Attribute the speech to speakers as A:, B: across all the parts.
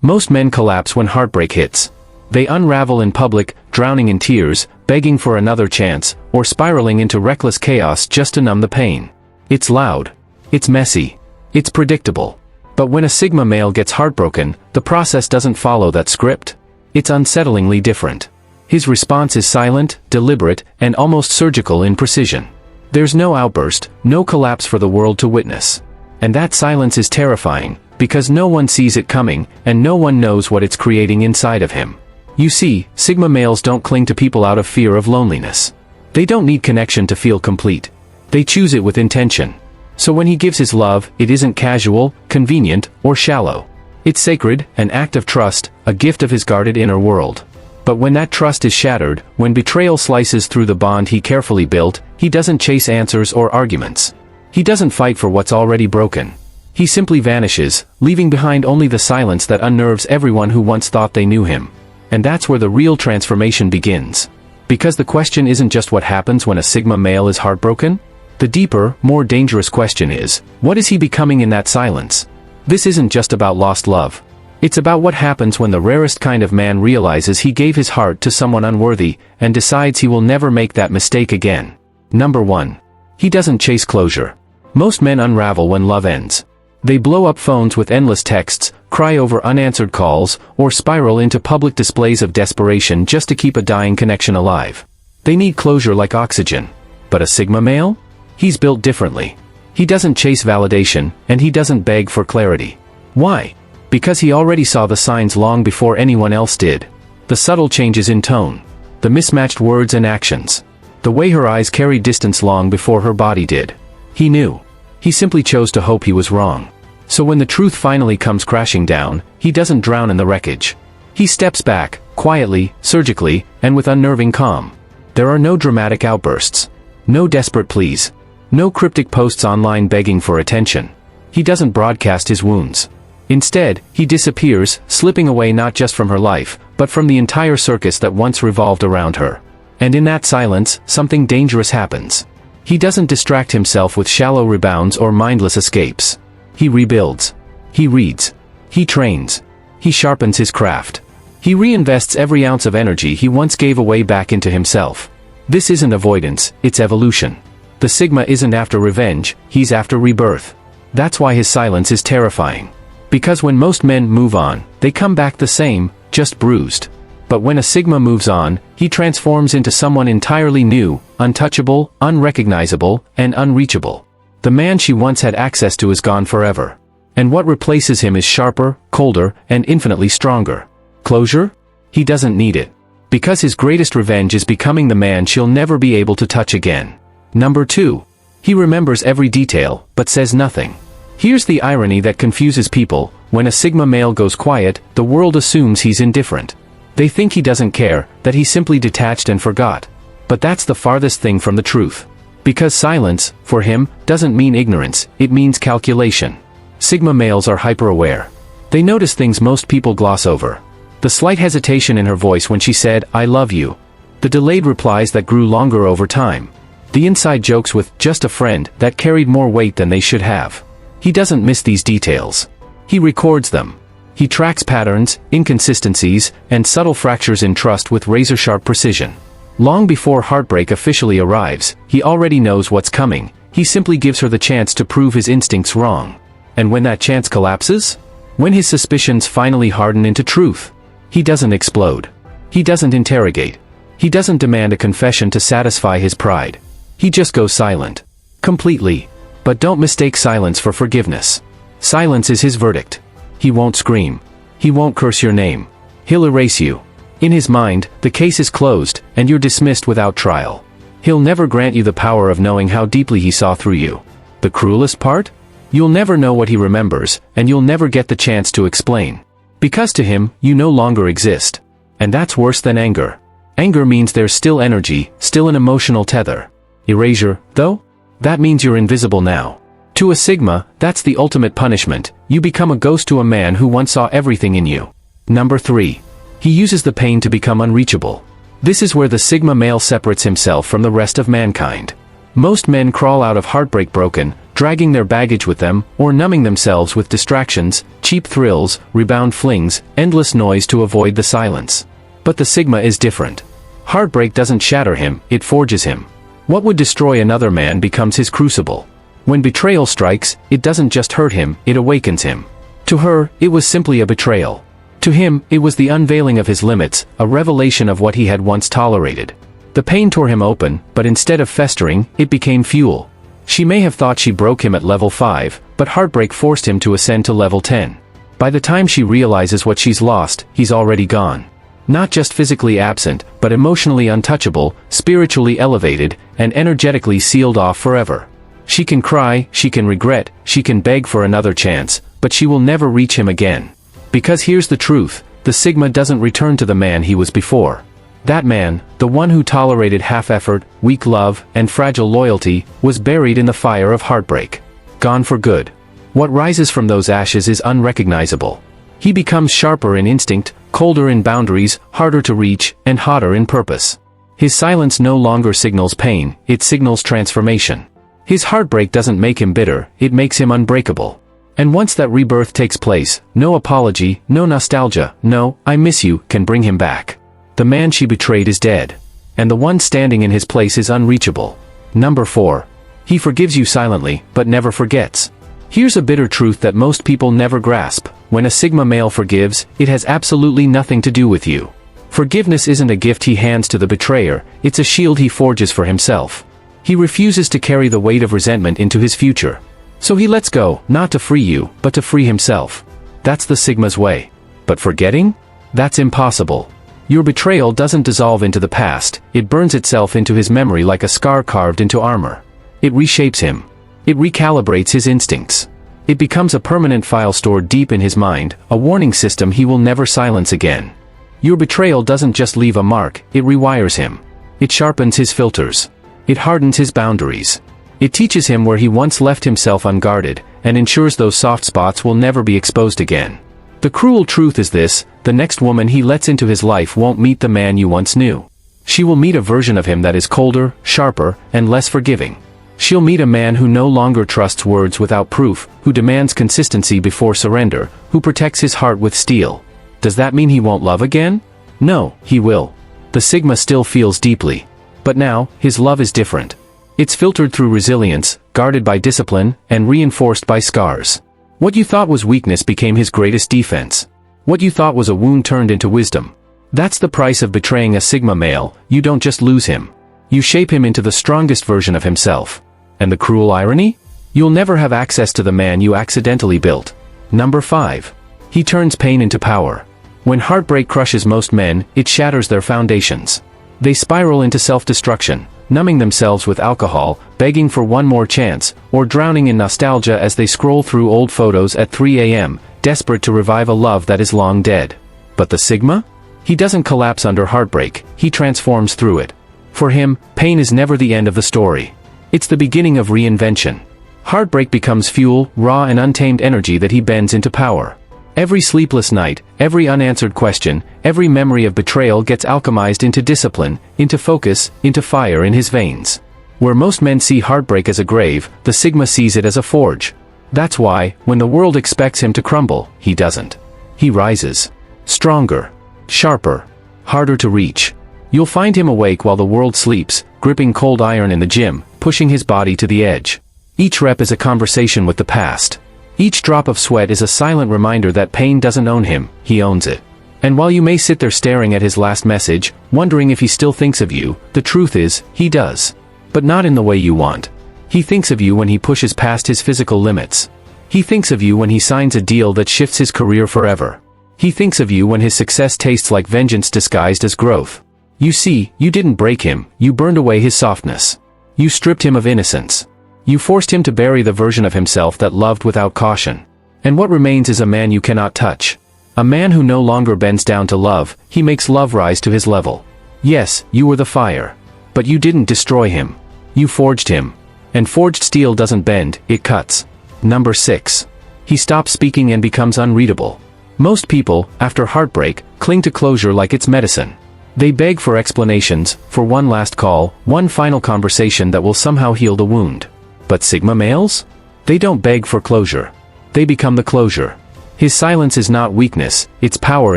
A: Most men collapse when heartbreak hits. They unravel in public, drowning in tears, begging for another chance, or spiraling into reckless chaos just to numb the pain. It's loud. It's messy. It's predictable. But when a Sigma male gets heartbroken, the process doesn't follow that script. It's unsettlingly different. His response is silent, deliberate, and almost surgical in precision. There's no outburst, no collapse for the world to witness. And that silence is terrifying, because no one sees it coming, and no one knows what it's creating inside of him. You see, Sigma males don't cling to people out of fear of loneliness. They don't need connection to feel complete. They choose it with intention. So when he gives his love, it isn't casual, convenient, or shallow. It's sacred, an act of trust, a gift of his guarded inner world. But when that trust is shattered, when betrayal slices through the bond he carefully built, he doesn't chase answers or arguments. He doesn't fight for what's already broken. He simply vanishes, leaving behind only the silence that unnerves everyone who once thought they knew him. And that's where the real transformation begins. Because the question isn't just what happens when a Sigma male is heartbroken. The deeper, more dangerous question is, what is he becoming in that silence? This isn't just about lost love. It's about what happens when the rarest kind of man realizes he gave his heart to someone unworthy, and decides he will never make that mistake again. Number 1. He doesn't chase closure. Most men unravel when love ends. They blow up phones with endless texts, cry over unanswered calls, or spiral into public displays of desperation just to keep a dying connection alive. They need closure like oxygen. But a Sigma male? He's built differently. He doesn't chase validation, and he doesn't beg for clarity. Why? Because he already saw the signs long before anyone else did. The subtle changes in tone. The mismatched words and actions. The way her eyes carried distance long before her body did. He knew. He simply chose to hope he was wrong. So when the truth finally comes crashing down, he doesn't drown in the wreckage. He steps back, quietly, surgically, and with unnerving calm. There are no dramatic outbursts. No desperate pleas. No cryptic posts online begging for attention. He doesn't broadcast his wounds. Instead, he disappears, slipping away not just from her life, but from the entire circus that once revolved around her. And in that silence, something dangerous happens. He doesn't distract himself with shallow rebounds or mindless escapes. He rebuilds. He reads. He trains. He sharpens his craft. He reinvests every ounce of energy he once gave away back into himself. This isn't avoidance, it's evolution. The Sigma isn't after revenge, he's after rebirth. That's why his silence is terrifying. Because when most men move on, they come back the same, just bruised. But when a Sigma moves on, he transforms into someone entirely new, untouchable, unrecognizable, and unreachable. The man she once had access to is gone forever. And what replaces him is sharper, colder, and infinitely stronger. Closure? He doesn't need it. Because his greatest revenge is becoming the man she'll never be able to touch again. Number 2. He remembers every detail, but says nothing. Here's the irony that confuses people: when a Sigma male goes quiet, the world assumes he's indifferent. They think he doesn't care, that he's simply detached and forgot. But that's the farthest thing from the truth. Because silence, for him, doesn't mean ignorance, it means calculation. Sigma males are hyper-aware. They notice things most people gloss over. The slight hesitation in her voice when she said, "I love you." The delayed replies that grew longer over time. The inside jokes with "just a friend" that carried more weight than they should have. He doesn't miss these details. He records them. He tracks patterns, inconsistencies, and subtle fractures in trust with razor-sharp precision. Long before heartbreak officially arrives, he already knows what's coming. He simply gives her the chance to prove his instincts wrong. And when that chance collapses? When his suspicions finally harden into truth? He doesn't explode. He doesn't interrogate. He doesn't demand a confession to satisfy his pride. He just goes silent. Completely. But don't mistake silence for forgiveness. Silence is his verdict. He won't scream. He won't curse your name. He'll erase you. In his mind, the case is closed, and you're dismissed without trial. He'll never grant you the power of knowing how deeply he saw through you. The cruelest part? You'll never know what he remembers, and you'll never get the chance to explain. Because to him, you no longer exist. And that's worse than anger. Anger means there's still energy, still an emotional tether. Erasure, though? That means you're invisible now. To a Sigma, that's the ultimate punishment. You become a ghost to a man who once saw everything in you. Number 3. He uses the pain to become unreachable. This is where the Sigma male separates himself from the rest of mankind. Most men crawl out of heartbreak broken, dragging their baggage with them, or numbing themselves with distractions, cheap thrills, rebound flings, endless noise to avoid the silence. But the Sigma is different. Heartbreak doesn't shatter him, it forges him. What would destroy another man becomes his crucible. When betrayal strikes, it doesn't just hurt him, it awakens him. To her, it was simply a betrayal. To him, it was the unveiling of his limits, a revelation of what he had once tolerated. The pain tore him open, but instead of festering, it became fuel. She may have thought she broke him at level 5, but heartbreak forced him to ascend to level 10. By the time she realizes what she's lost, he's already gone. Not just physically absent, but emotionally untouchable, spiritually elevated, and energetically sealed off forever. She can cry, she can regret, she can beg for another chance, but she will never reach him again. Because here's the truth, the Sigma doesn't return to the man he was before. That man, the one who tolerated half-effort, weak love, and fragile loyalty, was buried in the fire of heartbreak. Gone for good. What rises from those ashes is unrecognizable. He becomes sharper in instinct, colder in boundaries, harder to reach, and hotter in purpose. His silence no longer signals pain, it signals transformation. His heartbreak doesn't make him bitter, it makes him unbreakable. And once that rebirth takes place, no apology, no nostalgia, no, I miss you, can bring him back. The man she betrayed is dead. And the one standing in his place is unreachable. Number 4. He forgives you silently, but never forgets. Here's a bitter truth that most people never grasp. When a Sigma male forgives, it has absolutely nothing to do with you. Forgiveness isn't a gift he hands to the betrayer, it's a shield he forges for himself. He refuses to carry the weight of resentment into his future. So he lets go, not to free you, but to free himself. That's the Sigma's way. But forgetting? That's impossible. Your betrayal doesn't dissolve into the past, it burns itself into his memory like a scar carved into armor. It reshapes him. It recalibrates his instincts. It becomes a permanent file stored deep in his mind, a warning system he will never silence again. Your betrayal doesn't just leave a mark, it rewires him. It sharpens his filters. It hardens his boundaries. It teaches him where he once left himself unguarded, and ensures those soft spots will never be exposed again. The cruel truth is this, the next woman he lets into his life won't meet the man you once knew. She will meet a version of him that is colder, sharper, and less forgiving. She'll meet a man who no longer trusts words without proof, who demands consistency before surrender, who protects his heart with steel. Does that mean he won't love again? No, he will. The Sigma still feels deeply. But now, his love is different. It's filtered through resilience, guarded by discipline, and reinforced by scars. What you thought was weakness became his greatest defense. What you thought was a wound turned into wisdom. That's the price of betraying a Sigma male. You don't just lose him. You shape him into the strongest version of himself. And the cruel irony? You'll never have access to the man you accidentally built. Number 5. He turns pain into power. When heartbreak crushes most men, it shatters their foundations. They spiral into self-destruction, numbing themselves with alcohol, begging for one more chance, or drowning in nostalgia as they scroll through old photos at 3 a.m., desperate to revive a love that is long dead. But the Sigma? He doesn't collapse under heartbreak, he transforms through it. For him, pain is never the end of the story. It's the beginning of reinvention. Heartbreak becomes fuel, raw and untamed energy that he bends into power. Every sleepless night, every unanswered question, every memory of betrayal gets alchemized into discipline, into focus, into fire in his veins. Where most men see heartbreak as a grave, the Sigma sees it as a forge. That's why, when the world expects him to crumble, he doesn't. He rises. Stronger. Sharper. Harder to reach. You'll find him awake while the world sleeps, gripping cold iron in the gym, pushing his body to the edge. Each rep is a conversation with the past. Each drop of sweat is a silent reminder that pain doesn't own him, he owns it. And while you may sit there staring at his last message, wondering if he still thinks of you, the truth is, he does. But not in the way you want. He thinks of you when he pushes past his physical limits. He thinks of you when he signs a deal that shifts his career forever. He thinks of you when his success tastes like vengeance disguised as growth. You see, you didn't break him, you burned away his softness. You stripped him of innocence. You forced him to bury the version of himself that loved without caution. And what remains is a man you cannot touch. A man who no longer bends down to love, he makes love rise to his level. Yes, you were the fire. But you didn't destroy him. You forged him. And forged steel doesn't bend, it cuts. Number 6. He stops speaking and becomes unreadable. Most people, after heartbreak, cling to closure like it's medicine. They beg for explanations, for one last call, one final conversation that will somehow heal the wound. But Sigma males? They don't beg for closure. They become the closure. His silence is not weakness, it's power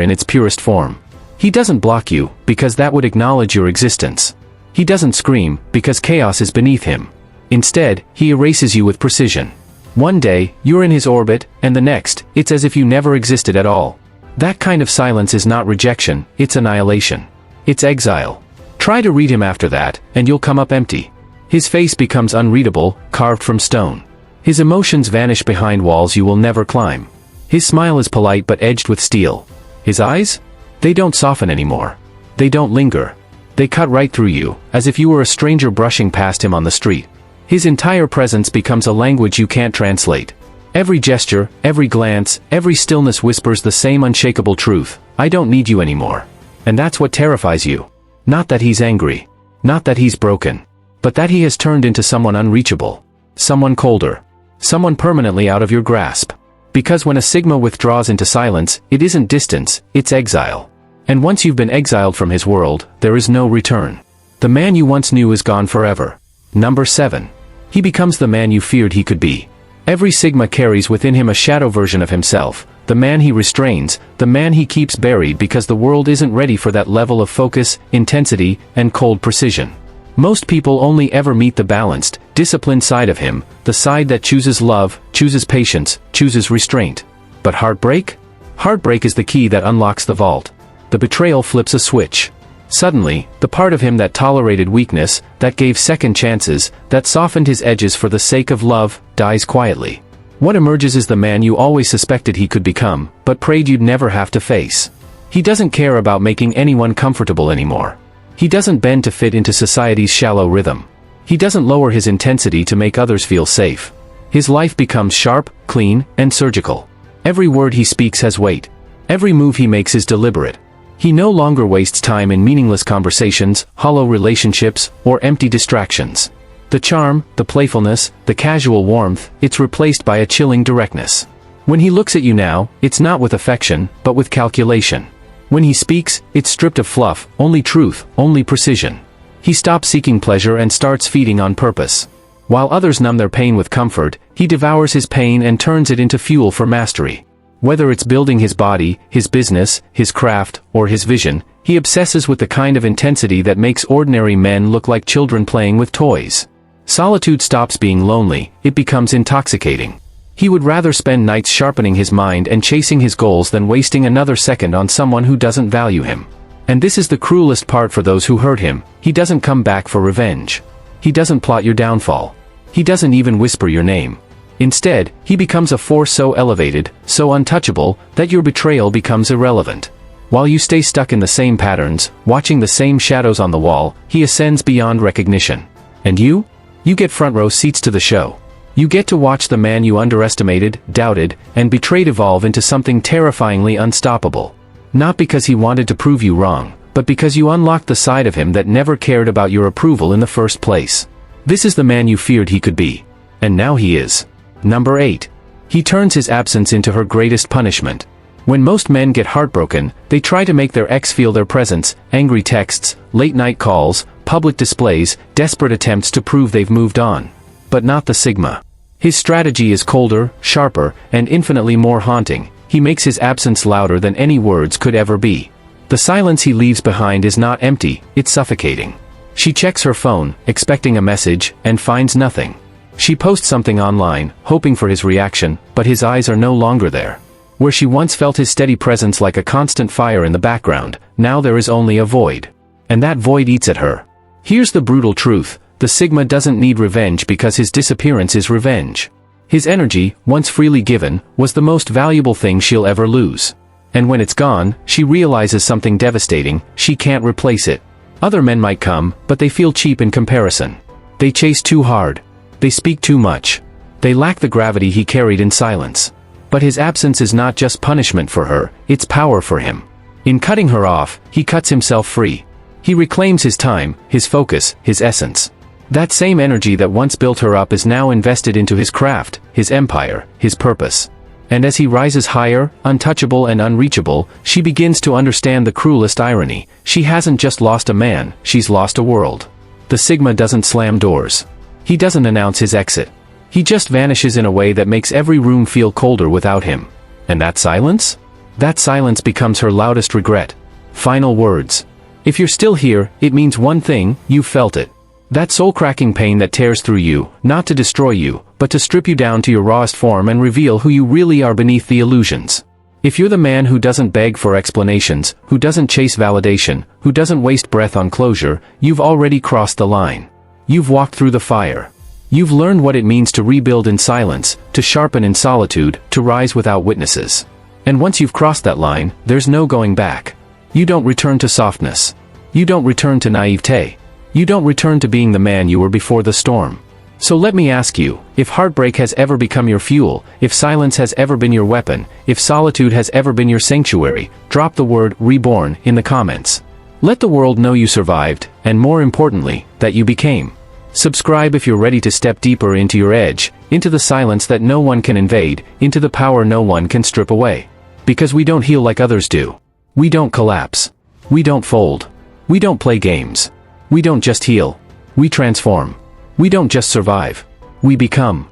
A: in its purest form. He doesn't block you, because that would acknowledge your existence. He doesn't scream, because chaos is beneath him. Instead, he erases you with precision. One day, you're in his orbit, and the next, it's as if you never existed at all. That kind of silence is not rejection, it's annihilation. It's exile. Try to read him after that, and you'll come up empty. His face becomes unreadable, carved from stone. His emotions vanish behind walls you will never climb. His smile is polite but edged with steel. His eyes? They don't soften anymore. They don't linger. They cut right through you, as if you were a stranger brushing past him on the street. His entire presence becomes a language you can't translate. Every gesture, every glance, every stillness whispers the same unshakable truth: I don't need you anymore. And that's what terrifies you. Not that he's angry. Not that he's broken. But that he has turned into someone unreachable. Someone colder. Someone permanently out of your grasp. Because when a Sigma withdraws into silence, it isn't distance, it's exile. And once you've been exiled from his world, there is no return. The man you once knew is gone forever. Number 7. He becomes the man you feared he could be. Every Sigma carries within him a shadow version of himself, the man he restrains, the man he keeps buried because the world isn't ready for that level of focus, intensity, and cold precision. Most people only ever meet the balanced, disciplined side of him, the side that chooses love, chooses patience, chooses restraint. But heartbreak? Heartbreak is the key that unlocks the vault. The betrayal flips a switch. Suddenly, the part of him that tolerated weakness, that gave second chances, that softened his edges for the sake of love, dies quietly. What emerges is the man you always suspected he could become, but prayed you'd never have to face. He doesn't care about making anyone comfortable anymore. He doesn't bend to fit into society's shallow rhythm. He doesn't lower his intensity to make others feel safe. His life becomes sharp, clean, and surgical. Every word he speaks has weight. Every move he makes is deliberate. He no longer wastes time in meaningless conversations, hollow relationships, or empty distractions. The charm, the playfulness, the casual warmth, it's replaced by a chilling directness. When he looks at you now, it's not with affection, but with calculation. When he speaks, it's stripped of fluff, only truth, only precision. He stops seeking pleasure and starts feeding on purpose. While others numb their pain with comfort, he devours his pain and turns it into fuel for mastery. Whether it's building his body, his business, his craft, or his vision, he obsesses with the kind of intensity that makes ordinary men look like children playing with toys. Solitude stops being lonely, it becomes intoxicating. He would rather spend nights sharpening his mind and chasing his goals than wasting another second on someone who doesn't value him. And this is the cruelest part for those who hurt him: he doesn't come back for revenge. He doesn't plot your downfall. He doesn't even whisper your name. Instead, he becomes a force so elevated, so untouchable, that your betrayal becomes irrelevant. While you stay stuck in the same patterns, watching the same shadows on the wall, he ascends beyond recognition. And you? You get front row seats to the show. You get to watch the man you underestimated, doubted, and betrayed evolve into something terrifyingly unstoppable. Not because he wanted to prove you wrong, but because you unlocked the side of him that never cared about your approval in the first place. This is the man you feared he could be. And now he is. Number 8. He turns his absence into her greatest punishment. When most men get heartbroken, they try to make their ex feel their presence: angry texts, late-night calls, public displays, desperate attempts to prove they've moved on. But not the Sigma. His strategy is colder, sharper, and infinitely more haunting. He makes his absence louder than any words could ever be. The silence he leaves behind is not empty, it's suffocating. She checks her phone, expecting a message, and finds nothing. She posts something online, hoping for his reaction, but his eyes are no longer there. Where she once felt his steady presence like a constant fire in the background, now there is only a void. And that void eats at her. Here's the brutal truth: the Sigma doesn't need revenge because his disappearance is revenge. His energy, once freely given, was the most valuable thing she'll ever lose. And when it's gone, she realizes something devastating: she can't replace it. Other men might come, but they feel cheap in comparison. They chase too hard. They speak too much. They lack the gravity he carried in silence. But his absence is not just punishment for her, it's power for him. In cutting her off, he cuts himself free. He reclaims his time, his focus, his essence. That same energy that once built her up is now invested into his craft, his empire, his purpose. And as he rises higher, untouchable and unreachable, she begins to understand the cruelest irony: she hasn't just lost a man, she's lost a world. The Sigma doesn't slam doors. He doesn't announce his exit. He just vanishes in a way that makes every room feel colder without him. And that silence? That silence becomes her loudest regret. Final words. If you're still here, it means one thing: you've felt it. That soul-cracking pain that tears through you, not to destroy you, but to strip you down to your rawest form and reveal who you really are beneath the illusions. If you're the man who doesn't beg for explanations, who doesn't chase validation, who doesn't waste breath on closure, you've already crossed the line. You've walked through the fire. You've learned what it means to rebuild in silence, to sharpen in solitude, to rise without witnesses. And once you've crossed that line, there's no going back. You don't return to softness. You don't return to naivete. You don't return to being the man you were before the storm. So let me ask you, if heartbreak has ever become your fuel, if silence has ever been your weapon, if solitude has ever been your sanctuary, drop the word reborn in the comments. Let the world know you survived, and more importantly, that you became. Subscribe if you're ready to step deeper into your edge, into the silence that no one can invade, into the power no one can strip away. Because we don't heal like others do. We don't collapse. We don't fold. We don't play games. We don't just heal. We transform. We don't just survive. We become.